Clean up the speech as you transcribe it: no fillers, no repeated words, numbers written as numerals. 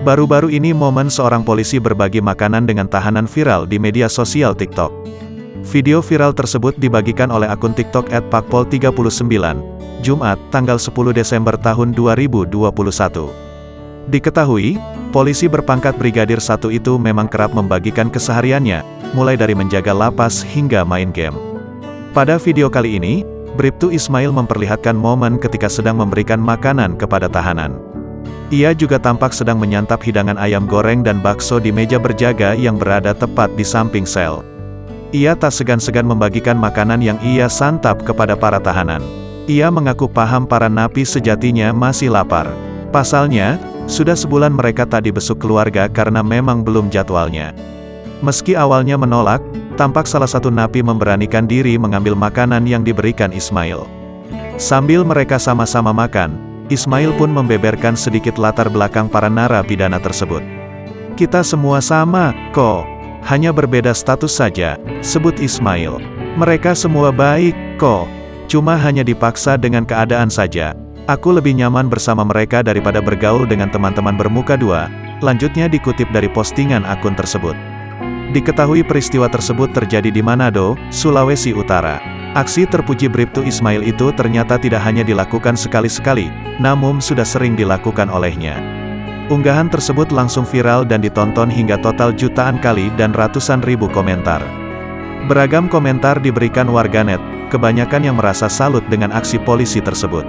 Baru-baru ini momen seorang polisi berbagi makanan dengan tahanan viral di media sosial TikTok. Video viral tersebut dibagikan oleh akun TikTok @pakpol39, Jumat, tanggal 10 Desember tahun 2021. Diketahui, polisi berpangkat Brigadir 1 itu memang kerap membagikan kesehariannya, mulai dari menjaga lapas hingga main game. Pada video kali ini, Bribtu Ismail memperlihatkan momen ketika sedang memberikan makanan kepada tahanan. Ia juga tampak sedang menyantap hidangan ayam goreng dan bakso di meja berjaga yang berada tepat di samping sel. Ia tak segan-segan membagikan makanan yang ia santap kepada para tahanan. Ia mengaku paham para napi sejatinya masih lapar. Pasalnya, sudah sebulan mereka tak dibesuk keluarga karena memang belum jadwalnya. Meski awalnya menolak, tampak salah satu napi memberanikan diri mengambil makanan yang diberikan Ismail. Sambil mereka sama-sama makan, Ismail pun membeberkan sedikit latar belakang para narapidana tersebut. "Kita semua sama, kok. Hanya berbeda status saja," sebut Ismail. "Mereka semua baik, kok. Cuma hanya dipaksa dengan keadaan saja. Aku lebih nyaman bersama mereka daripada bergaul dengan teman-teman bermuka dua," lanjutnya dikutip dari postingan akun tersebut. Diketahui peristiwa tersebut terjadi di Manado, Sulawesi Utara. Aksi terpuji Bribtu Ismail itu ternyata tidak hanya dilakukan sekali-sekali, namun sudah sering dilakukan olehnya. Unggahan tersebut langsung viral dan ditonton hingga total jutaan kali dan ratusan ribu komentar. Beragam komentar diberikan warganet, kebanyakan yang merasa salut dengan aksi polisi tersebut.